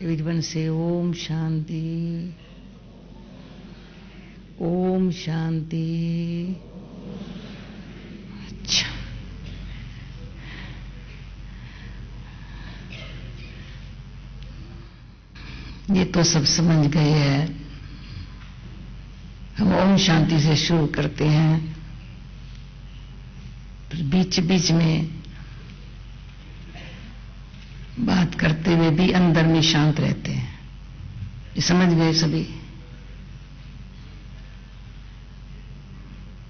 विद्वन से ओम शांति, ओम शांति। अच्छा, ये तो सब समझ गए हैं। हम ओम शांति से शुरू करते हैं, फिर बीच बीच में बात करते हुए भी अंदर में शांत रहते हैं। ये समझ गए सभी?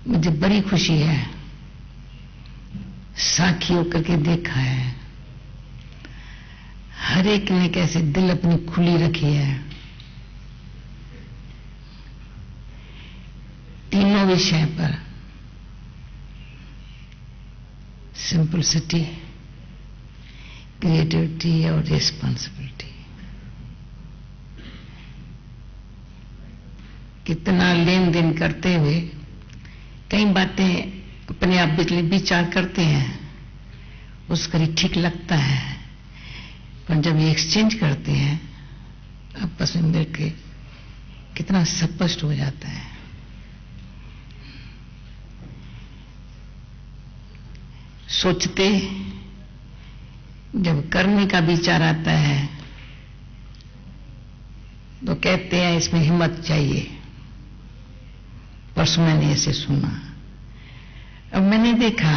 मुझे बड़ी खुशी है, साक्षी होकर के देखा है हर एक ने कैसे दिल अपनी खुली रखी है। तीनों विषय पर, सिंपलिसिटी, क्रिएटिविटी और रिस्पॉन्सिबिलिटी। कितना लेन देन करते हुए कई बातें अपने आप विचार करते हैं, उसका ही ठीक लगता है, पर जब ये एक्सचेंज करते हैं आपस में मिलके कितना स्पष्ट हो जाता है। सोचते जब करने का विचार आता है तो कहते हैं इसमें हिम्मत चाहिए। परसों मैंने ऐसे सुना, अब मैंने देखा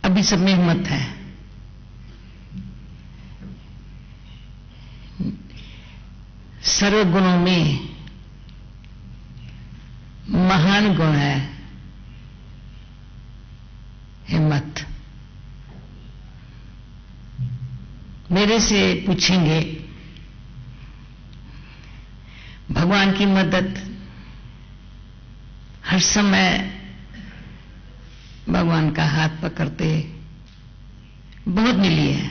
अभी सब में हिम्मत है। सर्व गुणों में महान गुण है हिम्मत। मेरे से पूछेंगे भगवान की मदद हर समय भगवान का हाथ पकड़ते बहुत मिली है,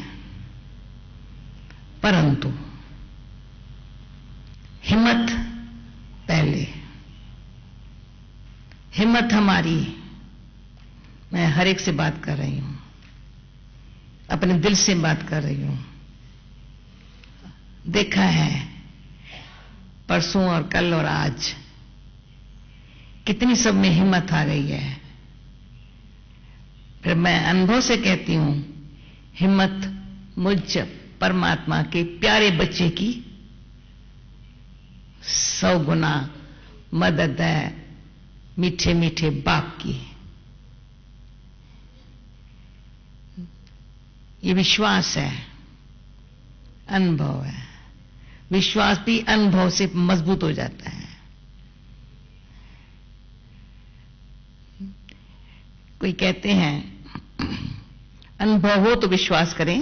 परंतु हिम्मत पहले। हिम्मत हमारी, मैं हर एक से बात कर रही हूं, अपने दिल से बात कर रही हूं। देखा है परसों और कल और आज कितनी सब में हिम्मत आ गई है। फिर मैं अनुभव से कहती हूं, हिम्मत मुझ परमात्मा के प्यारे बच्चे की 100 गुना मदद है मीठे मीठे बाप की। ये विश्वास है, अनुभव है। विश्वास भी अनुभव से मजबूत हो जाता है। कोई कहते हैं अनुभव हो तो विश्वास करें।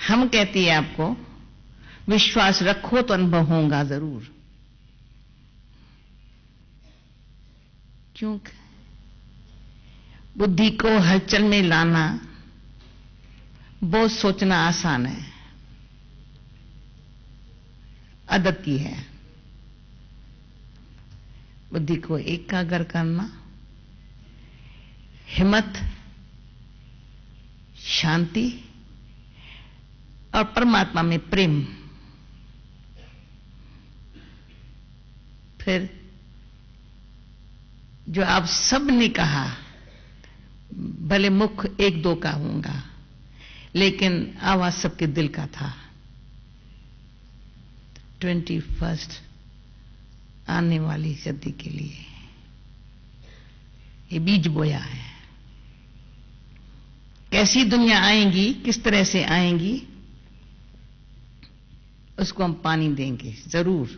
हम कहती है आपको विश्वास रखो तो अनुभव होगा जरूर। क्योंकि बुद्धि को हलचल में लाना बहुत सोचना आसान है, आदत की है। बुद्धि को एकाग्र करना, हिम्मत, शांति और परमात्मा में प्रेम। फिर जो आप सब ने कहा, भले मुख एक दो का होगा लेकिन आवाज सबके दिल का था। 21st आने वाली सदी के लिए ये बीज बोया है। कैसी दुनिया आएगी, किस तरह से आएगी, उसको हम पानी देंगे जरूर,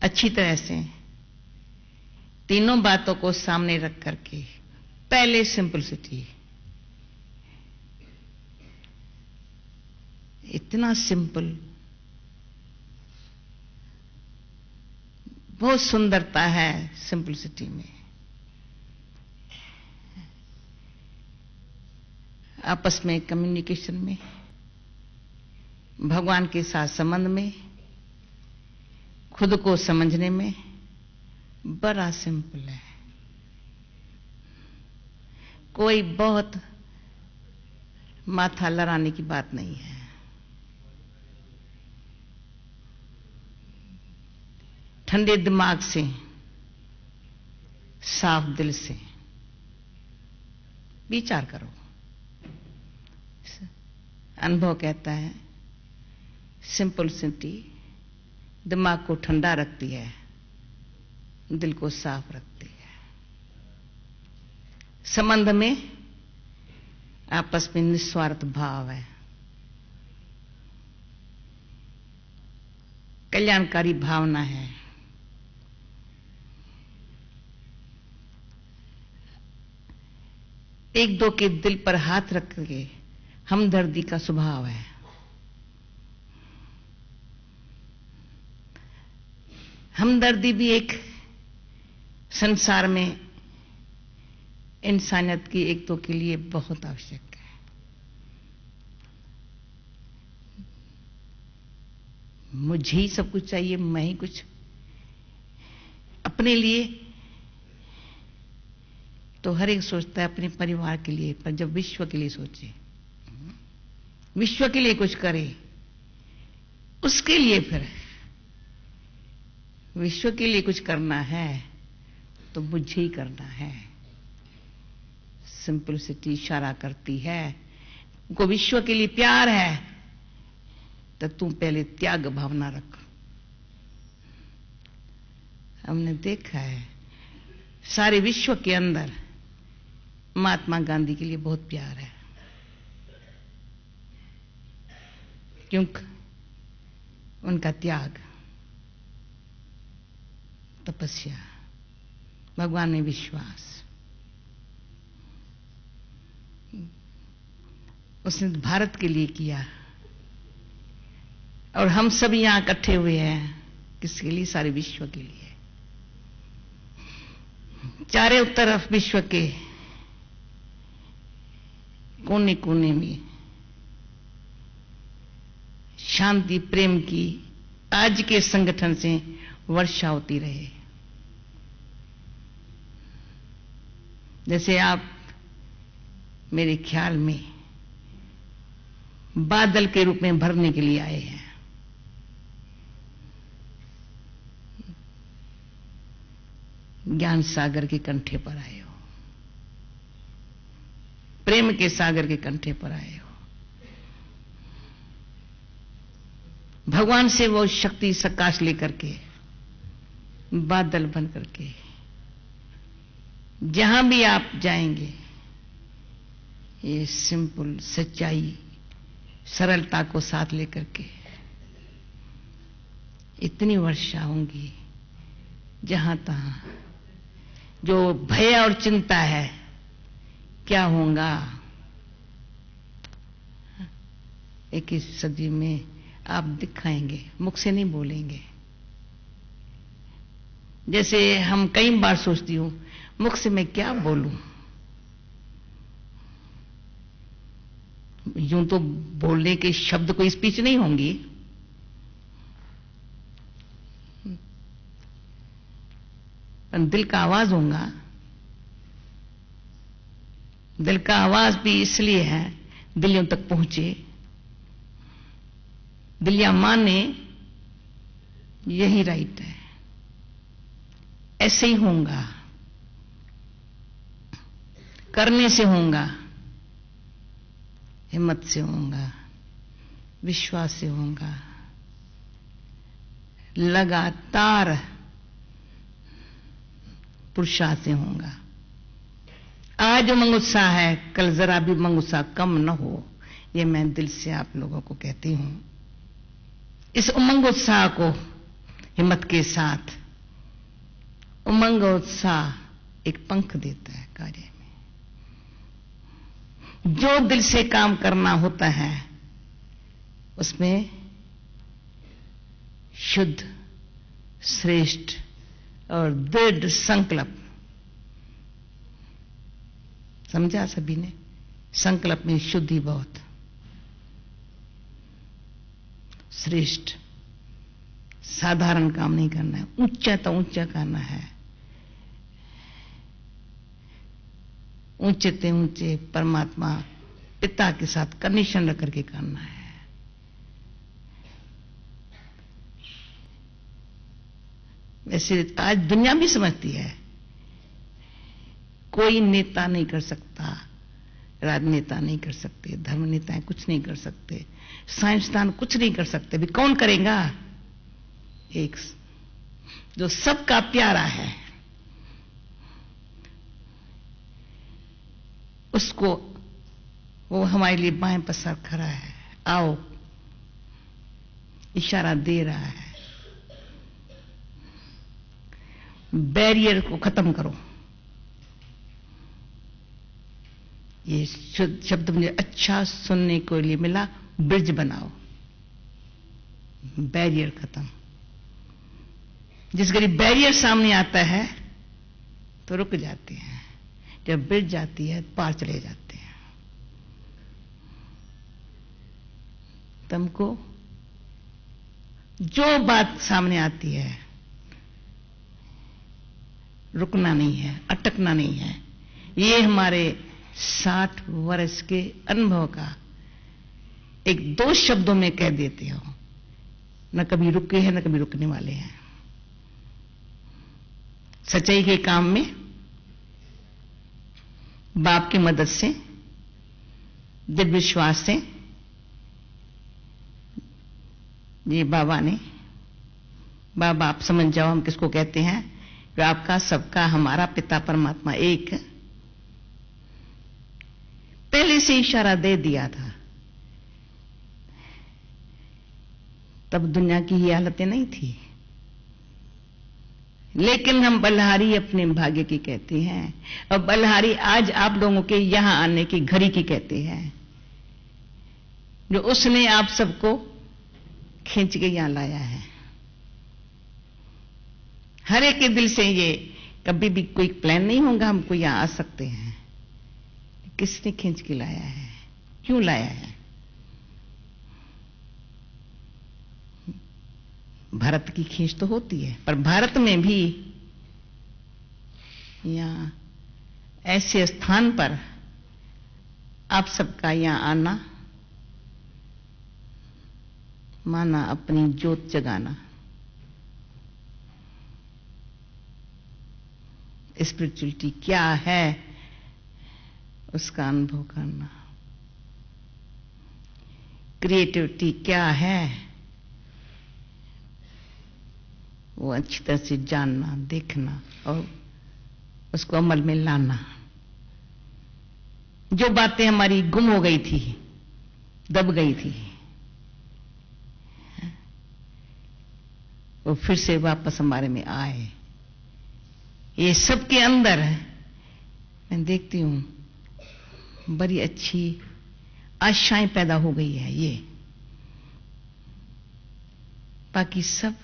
अच्छी तरह से। तीनों बातों को सामने रख करके, पहले सिंपलिसिटी, इतना सिंपल, बहुत सुंदरता है सिंपलिसिटी में। आपस में कम्युनिकेशन में, भगवान के साथ संबंध में, खुद को समझने में बड़ा सिंपल है। कोई बहुत माथा लड़ाने की बात नहीं है। ठंडे दिमाग से, साफ दिल से विचार करो। अनुभव कहता है सिंपलिसिटी दिमाग को ठंडा रखती है, दिल को साफ रखती है। संबंध में आपस में निस्वार्थ भाव है, कल्याणकारी भावना है। एक दो के दिल पर हाथ रख के हमदर्दी का स्वभाव है। हमदर्दी भी एक संसार में इंसानियत की एक दो के लिए बहुत आवश्यक है। मुझे ही सब कुछ चाहिए, मैं ही कुछ अपने लिए, तो हर एक सोचता है अपने परिवार के लिए, पर जब विश्व के लिए सोचे, विश्व के लिए कुछ करे, उसके लिए फिर विश्व के लिए कुछ करना है तो मुझे ही करना है। सिंपलिसिटी इशारा करती है को विश्व के लिए प्यार है तो तुम पहले त्याग भावना रख। हमने देखा है सारे विश्व के अंदर महात्मा गांधी के लिए बहुत प्यार है, क्योंकि उनका त्याग, तपस्या, भगवान में विश्वास, उसने भारत के लिए किया। और हम सब यहां इकट्ठे हुए हैं किसके लिए? सारे विश्व के लिए। चारों तरफ विश्व के कोने कोने में शांति प्रेम की आज के संगठन से वर्षा होती रहे। जैसे आप मेरे ख्याल में बादल के रूप में भरने के लिए आए हैं। ज्ञान सागर के कंठे पर आए हो, प्रेम के सागर के कंठे पर आए हो। भगवान से वो शक्ति सकाश लेकर के बादल बन करके जहां भी आप जाएंगे, ये सिंपल सच्चाई सरलता को साथ लेकर के इतनी वर्षा होंगी जहां तहां। जो भय और चिंता है क्या होगा 21 सदी में, आप दिखाएंगे, मुख से नहीं बोलेंगे। जैसे हम कई बार सोचती हूं मुख से मैं क्या बोलूं, यूं तो बोलने के शब्द कोई स्पीच नहीं होंगी, पर दिल का आवाज होगा। दिल का आवाज भी इसलिए है दिलियों तक पहुंचे, दिलियां माने यही राइट है। ऐसे ही होगा, करने से होगा, हिम्मत से होगा, विश्वास से होगा, लगातार पुरुषार्थ से होगा। आज उमंग उत्साह है, कल जरा भी उमंग उत्साह कम न हो, ये मैं दिल से आप लोगों को कहती हूं। इस उमंग उत्साह को हिम्मत के साथ, उमंग उत्साह एक पंख देता है कार्य में। जो दिल से काम करना होता है उसमें शुद्ध, श्रेष्ठ और दृढ़ संकल्प, समझा सभी ने? संकल्प में शुद्धि बहुत, श्रेष्ठ, साधारण काम नहीं करना है, ऊंचा तो ऊंचा करना है, ऊंचे ते ऊंचे परमात्मा पिता के साथ कनेक्शन रख करके करना है। वैसे आज दुनिया भी समझती है कोई नेता नहीं कर सकता, राजनेता नहीं कर सकते, धर्म नेता कुछ नहीं कर सकते, साइंसदान कुछ नहीं कर सकते, भी कौन करेगा? एक जो सबका प्यारा है उसको, वो हमारे लिए बाएं पसार खड़ा है, आओ, इशारा दे रहा है, बैरियर को खत्म करो। ये शब्द मुझे अच्छा सुनने को लिए मिला, ब्रिज बनाओ, बैरियर खत्म। जिस घड़ी बैरियर सामने आता है तो रुक जाते हैं, जब ब्रिज जाती है पार चले जाते हैं। तुमको जो बात सामने आती है रुकना नहीं है, अटकना नहीं है। ये हमारे 60 वर्ष के अनुभव का एक दो शब्दों में कह देते हो, न कभी रुके हैं न कभी रुकने वाले हैं। सच्चाई के काम में बाप की मदद से, दृढ़ विश्वास से, ये बाबा ने, बाबा आप समझ जाओ हम किसको कहते हैं, जो आपका सबका हमारा पिता परमात्मा एक, पहले से इशारा दे दिया था। तब दुनिया की ये हालतें नहीं थी, लेकिन हम बलहारी अपने भाग्य की कहते हैं, और बलहारी आज आप लोगों के यहां आने की घड़ी की कहते हैं, जो उसने आप सबको खींच के यहां लाया है। हर एक के दिल से ये कभी भी कोई प्लान नहीं होगा हमको यहां आ सकते हैं, किसने खींच के लाया है, क्यों लाया है? भारत की खींच तो होती है, पर भारत में भी यहां ऐसे स्थान पर आप सबका यहां आना माना अपनी ज्योत जगाना, स्पिरिचुअलिटी क्या है उसका अनुभव करना, क्रिएटिविटी क्या है वो अच्छी तरह से जानना, देखना और उसको अमल में लाना। जो बातें हमारी गुम हो गई थी, दब गई थी, वो फिर से वापस हमारे में आए। ये सबके अंदर मैं देखती हूं बड़ी अच्छी आशाएं पैदा हो गई है। ये बाकी सब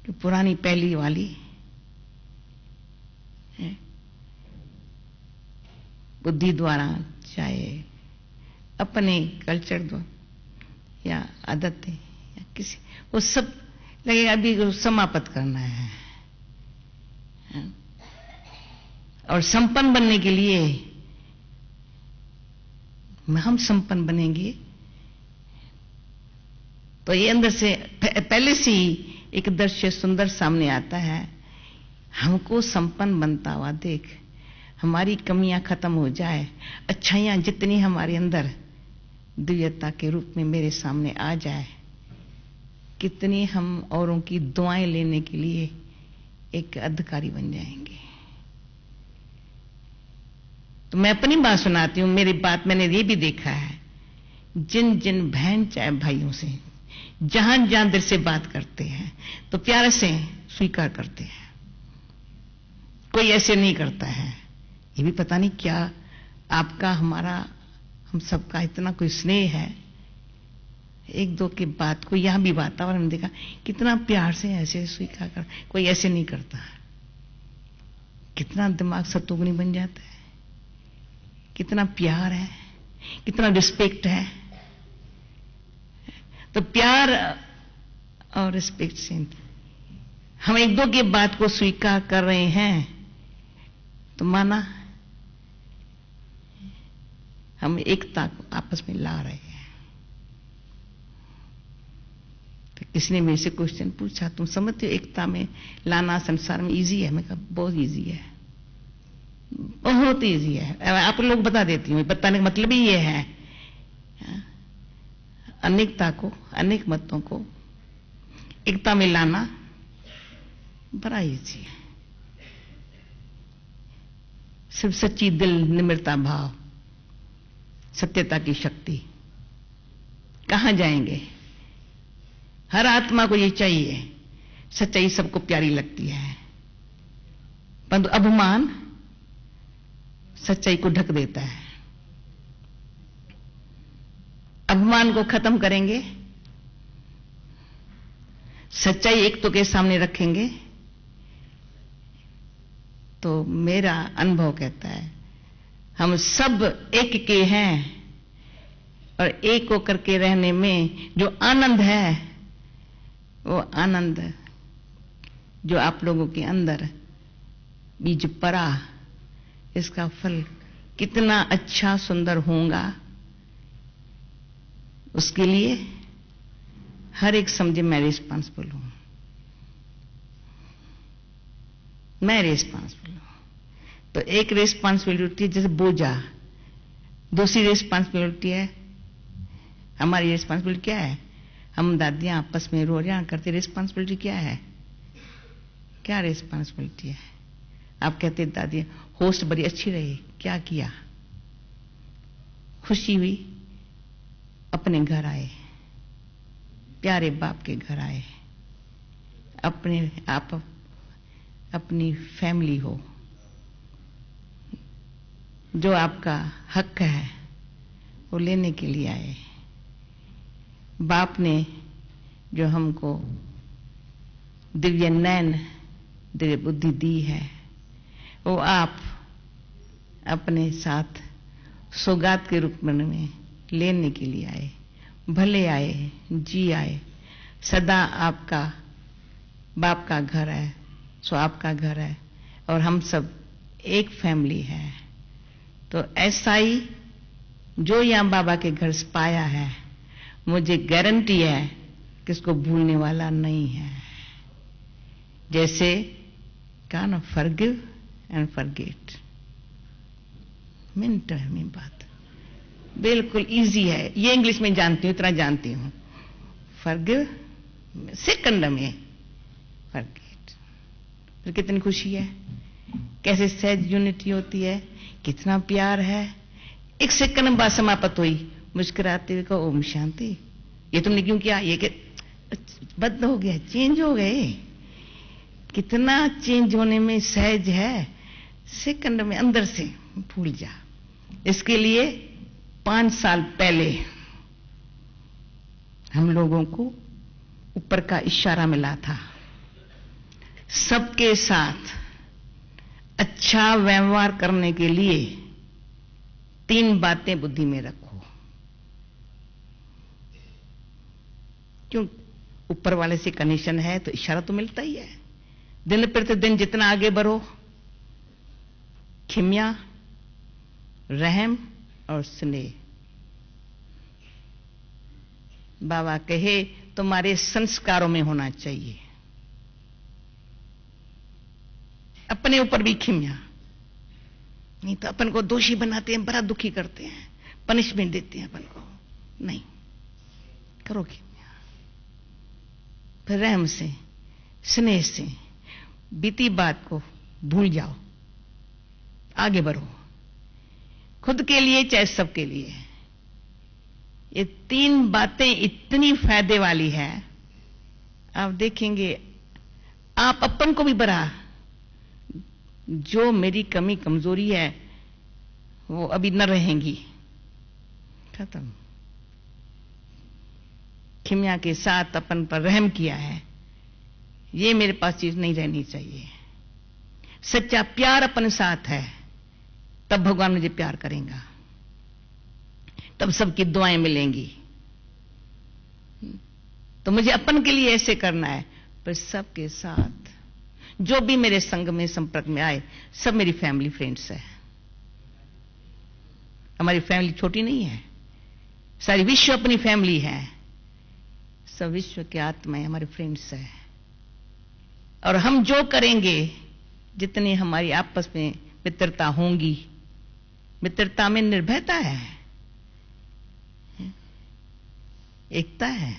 जो पुरानी पहली वाली बुद्धि द्वारा, चाहे अपने कल्चर द्वारा या आदतें या किसी, वो सब लगेगा अभी समाप्त करना है। और संपन्न बनने के लिए हम संपन्न बनेंगे तो ये अंदर से पहले से ही एक दृश्य सुंदर सामने आता है। हमको संपन्न बनता हुआ देख, हमारी कमियां खत्म हो जाए, अच्छाइयां जितनी हमारे अंदर दिव्यता के रूप में मेरे सामने आ जाए, कितनी हम औरों की दुआएं लेने के लिए एक अधिकारी बन जाएंगे। तो मैं अपनी बात सुनाती हूं, मेरी बात मैंने ये भी देखा है, जिन जिन बहन चाहे भाइयों से जहां जहां दिल से बात करते हैं तो प्यार से स्वीकार करते हैं, कोई ऐसे नहीं करता है। ये भी पता नहीं क्या आपका हमारा हम सबका इतना कोई स्नेह है एक दो के बात को, यहां भी वातावरण में देखा कितना प्यार से ऐसे स्वीकार कर, कोई ऐसे नहीं करता। कितना दिमाग सतुग्नि बन जाता है, कितना प्यार है, कितना रिस्पेक्ट है। तो प्यार और रिस्पेक्ट से हम एक दो की बात को स्वीकार कर रहे हैं, तो माना हम एकता को आपस में ला रहे हैं। तो किसी ने मेरे से क्वेश्चन पूछा, तुम समझते हो एकता में लाना संसार में इजी है? मैं कहा बहुत इजी है, बहुत इजी है। आप लोग बता देती हूँ, बताने का मतलब ही ये है, अनेकता को, अनेक मतों को एकता में लाना बड़ा इजी है। सिर्फ सच्ची दिल, निम्रता भाव, सत्यता की शक्ति। कहां जाएंगे? हर आत्मा को ये चाहिए। सच्चाई सबको प्यारी लगती है, परंतु अभिमान सच्चाई को ढक देता है। अभिमान को खत्म करेंगे, सच्चाई एक तो के सामने रखेंगे, तो मेरा अनुभव कहता है हम सब एक के हैं, और एक होकर के रहने में जो आनंद है, वो आनंद जो आप लोगों के अंदर बीज पड़ा, इसका फल कितना अच्छा सुंदर होगा, उसके लिए हर एक समझे मैं रिस्पांसिबल हूं। मैं रिस्पांसिबल हूं। तो एक रिस्पांसिबिलिटी जैसे बोझा, दूसरी रिस्पांसिबिलिटी है हमारी। रिस्पांसिबिलिटी क्या है? हम दादियां आपस में रोजाना करते, रिस्पांसिबिलिटी क्या है? क्या रिस्पांसिबिलिटी है? आप कहते दादी होस्ट बड़ी अच्छी रही, क्या किया? खुशी हुई, अपने घर आए, प्यारे बाप के घर आए, अपने आप अपनी फैमिली हो, जो आपका हक है वो लेने के लिए आए। बाप ने जो हमको दिव्य नैन, दिव्य बुद्धि दी है, वो आप अपने साथ सौगात के रूप में लेने के लिए आए। भले आए, जी आए। सदा आपका बाप का घर है, सो आपका घर है, और हम सब एक फैमिली है। तो ऐसा ही जो यहां बाबा के घर से पाया है, मुझे गारंटी है कि इसको भूलने वाला नहीं है। जैसे कहा ना, फॉरगिव एंड फॉरगेट, मिनट में बात बिल्कुल इजी है। ये इंग्लिश में जानती हूं, इतना जानती हूं। फॉरगिव, सेकंड में फॉरगेट। फिर कितनी खुशी है, कैसे सहज यूनिटी होती है, कितना प्यार है। एक सेकंड में बात समाप्त हुई, मुस्कुराते हुए कहो ओम शांति। ये तुमने क्यों किया? ये बदल हो गया, चेंज हो गए। कितना चेंज होने में सहज है, सेकंड में अंदर से भूल जा। इसके लिए 5 साल पहले हम लोगों को ऊपर का इशारा मिला था, सबके साथ अच्छा व्यवहार करने के लिए 3 बातें बुद्धि में रखो। क्यों? ऊपर वाले से कनेक्शन है तो इशारा तो मिलता ही है। दिन प्रतिदिन जितना आगे बढ़ो, खिम्या, रहम और स्नेह। बाबा कहे तुम्हारे संस्कारों में होना चाहिए। अपने ऊपर भी खिम्या, नहीं तो अपन को दोषी बनाते हैं, बड़ा दुखी करते हैं, पनिशमेंट देते हैं अपन को। नहीं, करो खिम्या। फिर रहम से, स्नेह से, बीती बात को भूल जाओ, आगे बढ़ो, खुद के लिए चाहे सबके लिए। ये 3 बातें इतनी फायदे वाली है, आप देखेंगे आप अपन को भी बड़ा, जो मेरी कमी कमजोरी है वो अभी न रहेंगी, खत्म। खिमिया के साथ अपन पर रहम किया है, ये मेरे पास चीज नहीं रहनी चाहिए। सच्चा प्यार अपन साथ है, तब भगवान मुझे प्यार करेगा, तब सबकी दुआएं मिलेंगी। तो मुझे अपन के लिए ऐसे करना है, पर सबके साथ जो भी मेरे संग में संपर्क में आए, सब मेरी फैमिली फ्रेंड्स है। हमारी फैमिली छोटी नहीं है, सारी विश्व अपनी फैमिली है। सब विश्व के आत्माएं हमारे फ्रेंड्स है। और हम जो करेंगे, जितनी हमारी आपस में मित्रता होंगी, मित्रता में निर्भयता है, एकता है,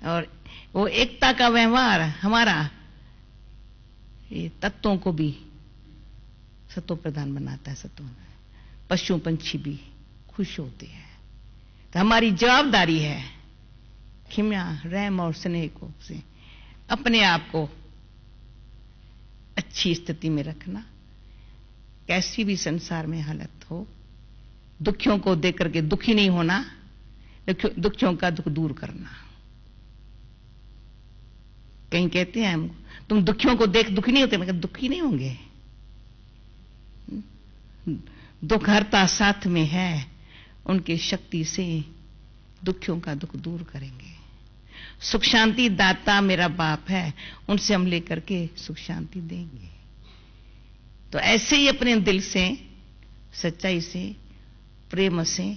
और वो एकता का व्यवहार हमारा ये तत्वों को भी सतो प्रधान बनाता है। सतो पशु पंछी भी खुश होते हैं। तो हमारी जवाबदारी है खिमिया, रहम और स्नेह को से अपने आप को अच्छी स्थिति में रखना। कैसी भी संसार में हालत हो, दुखियों को देख करके दुखी नहीं होना, दुखियों का दुख दूर करना। कहीं कहते हैं हम, तुम दुखियों को देख दुखी नहीं होते। मैं कहता दुखी नहीं होंगे, दुख हरता साथ में है, उनकी शक्ति से दुखियों का दुख दूर करेंगे। सुख शांति दाता मेरा बाप है, उनसे हम लेकर के सुख शांति देंगे। तो ऐसे ही अपने दिल से, सच्चाई से, प्रेम से,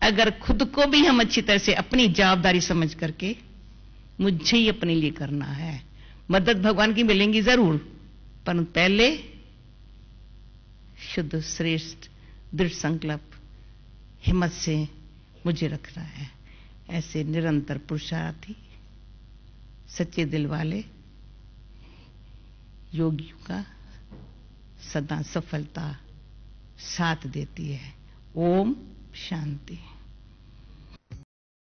अगर खुद को भी हम अच्छी तरह से अपनी जवाबदारी समझ करके मुझे ही अपने लिए करना है, मदद भगवान की मिलेंगी जरूर, पर पहले शुद्ध श्रेष्ठ दृढ़ संकल्प हिम्मत से मुझे रखना है। ऐसे निरंतर पुरुषार्थी सच्चे दिल वाले योगियों का सदा सफलता साथ देती है। ओम शांति।